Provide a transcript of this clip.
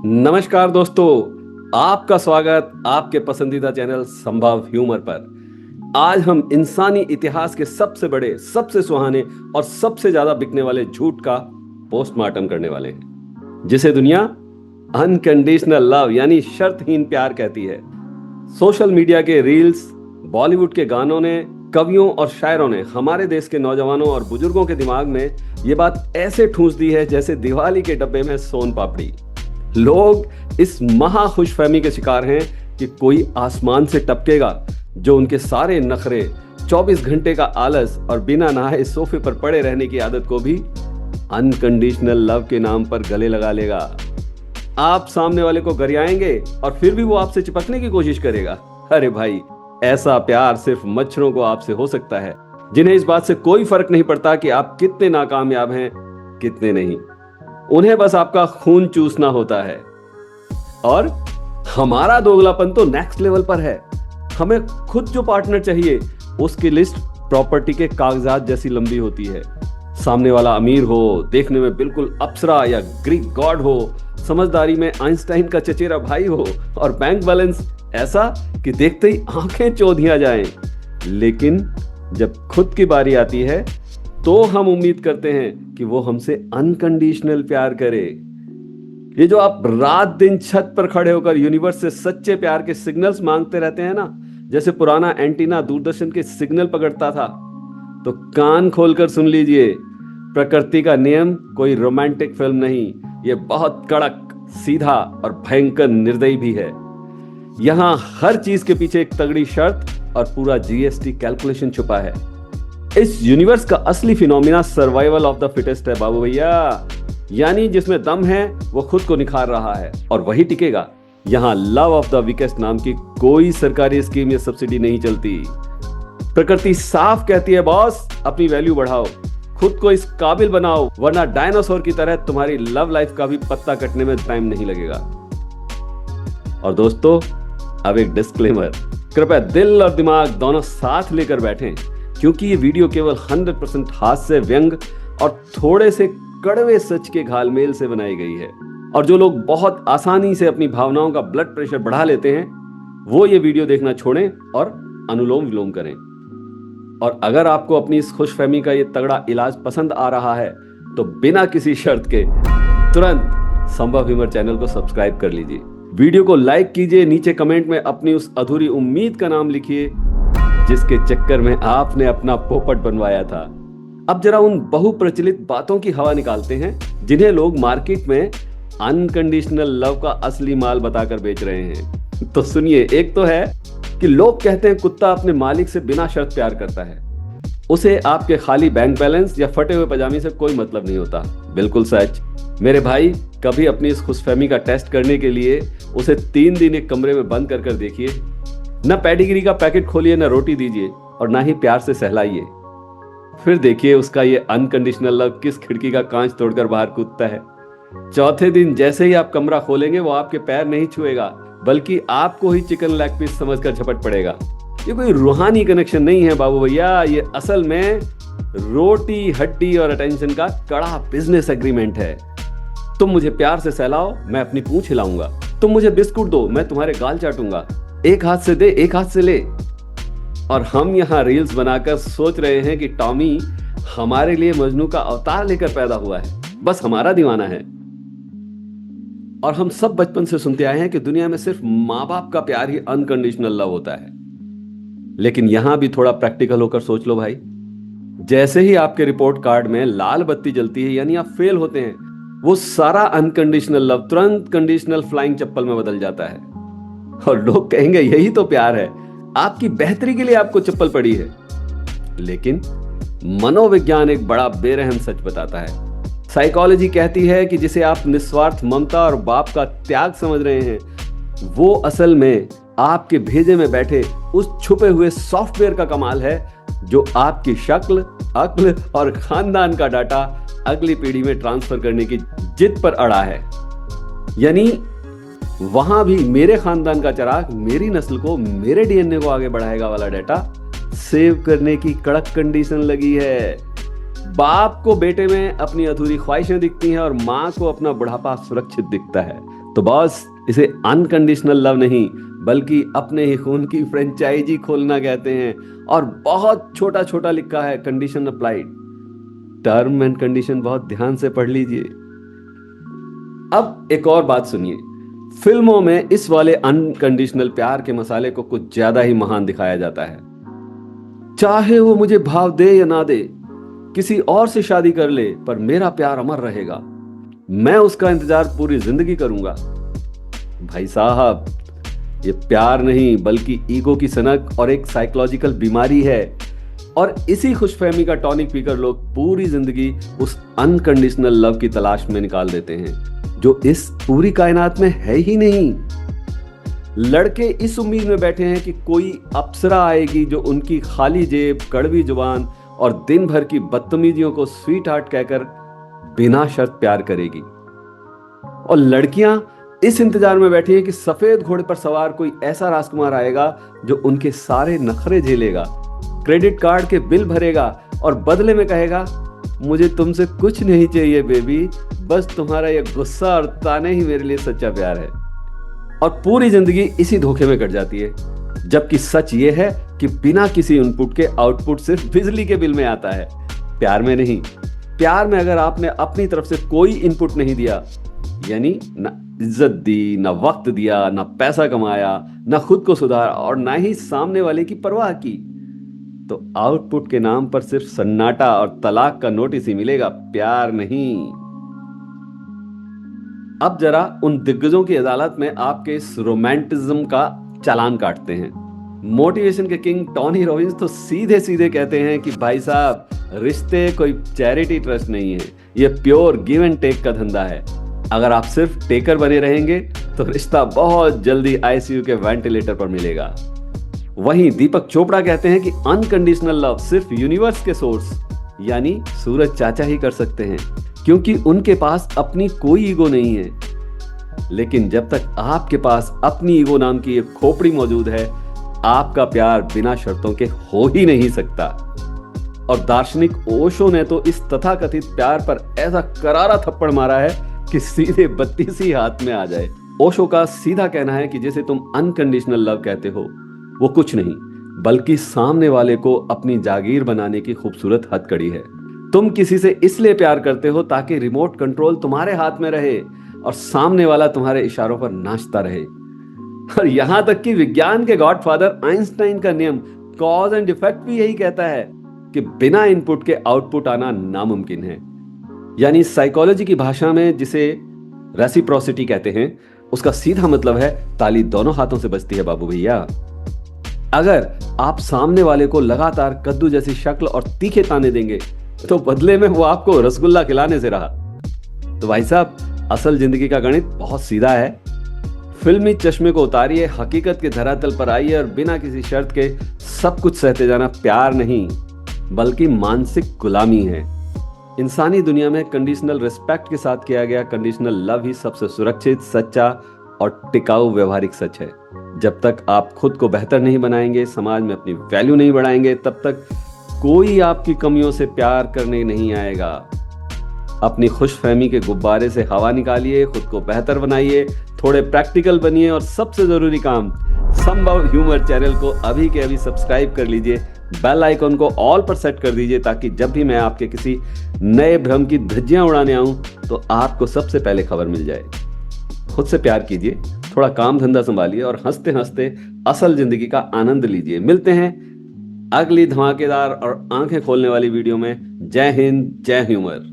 नमस्कार दोस्तों, आपका स्वागत आपके पसंदीदा चैनल संभव ह्यूमर पर। आज हम इंसानी इतिहास के सबसे बड़े, सबसे सुहाने और सबसे ज्यादा बिकने वाले झूठ का पोस्टमार्टम करने वाले हैं, जिसे दुनिया अनकंडीशनल लव यानी शर्तहीन प्यार कहती है। सोशल मीडिया के रील्स, बॉलीवुड के गानों ने, कवियों और शायरों ने हमारे देश के नौजवानों और बुजुर्गों के दिमाग में ये बात ऐसे ठूंस दी है जैसे दिवाली के डब्बे में सोन पापड़ी। लोग इस महा खुशफहमी के शिकार हैं कि कोई आसमान से टपकेगा जो उनके सारे नखरे, 24 घंटे का आलस और बिना नहाए सोफे पर पड़े रहने की आदत को भी अनकंडीशनल लव के नाम पर गले लगा लेगा। आप सामने वाले को गरियाएंगे और फिर भी वो आपसे चिपकने की कोशिश करेगा। अरे भाई, ऐसा प्यार सिर्फ मच्छरों को आपसे हो सकता है, जिन्हें इस बात से कोई फर्क नहीं पड़ता कि आप कितने नाकामयाब हैं, कितने नहीं। उन्हें बस आपका खून चूसना होता है। और हमारा दोगलापन तो नेक्स्ट लेवल पर है। हमें खुद जो पार्टनर चाहिए उसकी लिस्ट प्रॉपर्टी के कागजात जैसी लंबी होती है। सामने वाला अमीर हो, देखने में बिल्कुल अप्सरा या ग्रीक गॉड हो, समझदारी में आइंस्टाइन का चचेरा भाई हो और बैंक बैलेंस ऐसा कि देखते ही आंखें चौंधिया जाएं। लेकिन जब खुद की बारी आती है तो हम उम्मीद करते हैं कि वो हमसे अनकंडीशनल प्यार करे। ये जो आप रात दिन छत पर खड़े होकर यूनिवर्स से सच्चे प्यार के सिग्नल्स मांगते रहते हैं ना, जैसे पुराना एंटीना दूरदर्शन के सिग्नल पकड़ता था, तो कान खोलकर सुन लीजिए। प्रकृति का नियम कोई रोमांटिक फिल्म नहीं, ये बहुत कड़क, सीधा और भयंकर निर्दयी भी है। यहां हर चीज के पीछे एक तगड़ी शर्त और पूरा जीएसटी कैलकुलेशन छुपा है। इस यूनिवर्स का असली phenomena survival of the fittest है बाबू भैया, यानी जिसमें दम है वो खुद को निखार रहा है और वही टिकेगा। यहां लव ऑफ द वीकेस्ट नाम की कोई सरकारी स्कीम या सब्सिडी नहीं चलती। प्रकृति साफ कहती है, बॉस अपनी वैल्यू बढ़ाओ, खुद को इस काबिल बनाओ, वरना डायनासोर की तरह तुम्हारी लव लाइफ का भी पत्ता कटने में टाइम नहीं लगेगा। और दोस्तों, अब एक डिस्क्लेमर, कृपया दिल और दिमाग दोनों साथ लेकर बैठें, क्योंकि ये वीडियो केवल 100% हास्य, व्यंग और थोड़े से कड़वे सच के घालमेल से बनाई गई है। और जो लोग बहुत आसानी से अपनी भावनाओं का ब्लड प्रेशर बढ़ा लेते हैं, वो ये वीडियो देखना छोड़ें और अनुलोम विलोम करें। और अगर आपको अपनी इस खुशफहमी का ये तगड़ा इलाज पसंद आ रहा है तो बिना किसी शर्त के तुरंत संभव ह्यूमर चैनल को सब्सक्राइब कर लीजिए। वीडियो को लाइक कीजिए, नीचे कमेंट में अपनी उस अधूरी उम्मीद का नाम लिखिए जिसके चक्कर में आपने अपना पोपट बनवाया था। अब जरा उन बहुप्रचलित बातों की हवा निकालते हैं जिन्हें लोग मार्केट में अनकंडीशनल लव का असली माल बताकर बेच रहे हैं। तो सुनिए, एक तो है कि लोग कहते हैं कुत्ता अपने मालिक से बिना शर्त प्यार करता है, उसे आपके खाली बैंक बैलेंस या फटे हुए पजामे से कोई मतलब नहीं होता। बिल्कुल सच मेरे भाई, कभी अपनी इस खुशफहमी का टेस्ट करने के लिए उसे 3 दिन एक कमरे में बंद कर देखिए। न पेडिग्री का पैकेट खोलिए, न रोटी दीजिए और ना ही प्यार से सहलाइए। फिर देखिए उसका ये अनकंडीशनल लव किस खिड़की का कांच तोड़कर बाहर कूदता है। चौथे दिन जैसे ही आप कमरा खोलेंगे, वो आपके पैर नहीं छुएगा, बल्कि आपको ही चिकन लेग पीस समझकर झपट पड़ेगा। ये कोई रूहानी कनेक्शन नहीं है बाबू भैया, ये असल में रोटी, हड्डी और अटेंशन का कड़ा बिजनेस एग्रीमेंट है। तुम मुझे प्यार से सहलाओ, मैं अपनी पूंछ हिलाऊंगा। तुम मुझे बिस्कुट दो, मैं तुम्हारे गाल चाटूंगा। एक हाथ से दे, एक हाथ से ले। और हम यहाँ रील्स बनाकर सोच रहे हैं कि टॉमी हमारे लिए मजनू का अवतार लेकर पैदा हुआ है, बस हमारा दीवाना है। और हम सब बचपन से सुनते आए हैं कि दुनिया में सिर्फ माँ बाप का प्यार ही अनकंडीशनल लव होता है। लेकिन यहां भी थोड़ा प्रैक्टिकल होकर सोच लो भाई। जैसे ही आपके रिपोर्ट कार्ड में लाल बत्ती जलती है, यानी आप फेल होते हैं, वो सारा अनकंडीशनल लव तुरंत कंडीशनल फ्लाइंग चप्पल में बदल जाता है। और लोग कहेंगे यही तो प्यार है, आपकी बेहतरी के लिए आपको चप्पल पड़ी है। लेकिन मनोविज्ञान एक बड़ा बेरहम सच बताता है। साइकोलॉजी कहती है कि जिसे आप निस्वार्थ ममता और बाप का त्याग समझ रहे हैं, वो असल में आपके भेजे में बैठे उस छुपे हुए सॉफ्टवेयर का कमाल है जो आपकी शक्ल, अक्ल और खानदान का डाटा अगली पीढ़ी में ट्रांसफर करने की जिद पर अड़ा है। यानी वहां भी मेरे खानदान का चिराग मेरी नस्ल को, मेरे डीएनए को आगे बढ़ाएगा वाला डाटा सेव करने की कड़क कंडीशन लगी है। बाप को बेटे में अपनी अधूरी ख्वाहिशें दिखती हैं और माँ को अपना बुढ़ापा सुरक्षित दिखता है। तो बॉस, इसे अनकंडीशनल लव नहीं बल्कि अपने ही खून की फ्रेंचाइजी खोलना कहते हैं। और बहुत छोटा छोटा लिखा है, condition applied. Term and condition बहुत ध्यान से पढ़ लीजिए। अब एक और बात सुनिए, फिल्मों में इस वाले अनकंडीशनल प्यार के मसाले को कुछ ज्यादा ही महान दिखाया जाता है। चाहे वो मुझे भाव दे या ना दे, किसी और से शादी कर ले, पर मेरा प्यार अमर रहेगा। मैं उसका इंतजार पूरी जिंदगी करूंगा। भाई साहब, ये प्यार नहीं बल्कि ईगो की सनक और एक साइकोलॉजिकल बीमारी है। और इसी खुशफहमी का टॉनिक पीकर लोग पूरी जिंदगी उस अनकंडीशनल लव की तलाश में निकाल देते हैं जो इस पूरी कायनात में है ही नहीं। लड़के इस उम्मीद में बैठे हैं कि कोई अप्सरा आएगी जो उनकी खाली जेब, कड़वी जुबान और दिन भर की बदतमीजियों को स्वीट हार्ट कहकर बिना शर्त प्यार करेगी। और लड़कियां इस इंतजार में बैठी हैं कि सफेद घोड़े पर सवार कोई ऐसा राजकुमार आएगा जो उनके सारे नखरे झेलेगा, क्रेडिट कार्ड के बिल भरेगा और बदले में कहेगा, मुझे तुमसे कुछ नहीं चाहिए बेबी, बस तुम्हारा ये गुस्सा और ताने ही मेरे लिए सच्चा प्यार है। और पूरी जिंदगी इसी धोखे में कट जाती है। जबकि सच ये है कि बिना किसी इनपुट के आउटपुट सिर्फ बिजली के बिल में आता है, प्यार में नहीं। प्यार में अगर आपने अपनी तरफ से कोई इनपुट नहीं दिया, यानी ना इज्जत दी, ना वक्त दिया, ना पैसा कमाया, ना खुद को सुधारा और ना ही सामने वाले की परवाह की, तो आउटपुट के नाम पर सिर्फ सन्नाटा और तलाक का नोटिस ही मिलेगा, प्यार नहीं। अब जरा उन दिग्गजों की अदालत में आपके इस रोमांटिज्म का चालान काटते हैं। मोटिवेशन के किंग टोनी रॉबिन्स तो सीधे सीधे कहते हैं कि भाई साहब, रिश्ते कोई चैरिटी ट्रस्ट नहीं है, ये प्योर गिव एंड टेक का धंधा है। अगर आप सिर्फ टेकर बने रहेंगे तो रिश्ता बहुत जल्दी आईसीयू के वेंटिलेटर पर मिलेगा। वहीं दीपक चोपड़ा कहते हैं कि अनकंडीशनल लव सिर्फ यूनिवर्स के सोर्स यानी सूरज चाचा ही कर सकते हैं, क्योंकि उनके पास अपनी कोई ईगो नहीं है। लेकिन जब तक आपके पास अपनी ईगो नाम की एक खोपड़ी मौजूद है, आपका प्यार बिना शर्तों के हो ही नहीं सकता। और दार्शनिक ओशो ने तो इस तथाकथित प्यार पर ऐसा करारा थप्पड़ मारा है कि सीधे 32 ही हाथ में आ जाए। ओशो का सीधा कहना है कि जैसे तुम अनकंडीशनल लव कहते हो, वो कुछ नहीं बल्कि सामने वाले को अपनी जागीर बनाने की खूबसूरत हथकड़ी है। तुम किसी से इसलिए प्यार करते हो ताकि रिमोट कंट्रोल तुम्हारे हाथ में रहे और सामने वाला तुम्हारे इशारों पर नाचता रहे। और यहां तक कि विज्ञान के गॉडफादर आइंस्टाइन का नियम कॉज एंड इफेक्ट भी यही कहता है कि बिना इनपुट के आउटपुट आना नामुमकिन है। यानी साइकोलॉजी की भाषा में जिसे रेसिप्रोसिटी कहते हैं, उसका सीधा मतलब है ताली दोनों हाथों से बजती है बाबू भैया। अगर आप सामने वाले को लगातार कद्दू जैसी शक्ल और तीखे ताने देंगे तो बदले में वो आपको रसगुल्ला खिलाने से रहा। तो भाई साहब, असल जिंदगी का गणित बहुत सीधा है। फिल्मी चश्मे को उतारिए, हकीकत के धरातल पर आइए और बिना किसी शर्त के सब कुछ सहते जाना प्यार नहीं बल्कि मानसिक गुलामी है। इंसानी दुनिया में कंडीशनल रिस्पेक्ट के साथ किया गया कंडीशनल लव ही सबसे सुरक्षित, सच्चा और टिकाऊ व्यवहारिक सच है। जब तक आप खुद को बेहतर नहीं बनाएंगे, समाज में अपनी वैल्यू नहीं बढ़ाएंगे, तब तक कोई आपकी कमियों से प्यार करने नहीं आएगा। अपनी खुशफहमी के गुब्बारे से हवा निकालिए, खुद को बेहतर बनाइए, थोड़े प्रैक्टिकल बनिए और सबसे जरूरी काम, संभव ह्यूमर चैनल को अभी के अभी सब्सक्राइब कर लीजिए। बेल आइकॉन को ऑल पर सेट कर दीजिए ताकि जब भी मैं आपके किसी नए भ्रम की धज्जियां उड़ाने आऊं तो आपको सबसे पहले खबर मिल जाए। खुद से प्यार कीजिए, थोड़ा काम धंधा संभालिए और हंसते हंसते असल जिंदगी का आनंद लीजिए। मिलते हैं अगली धमाकेदार और आंखें खोलने वाली वीडियो में। जय हिंद, जय ह्यूमर।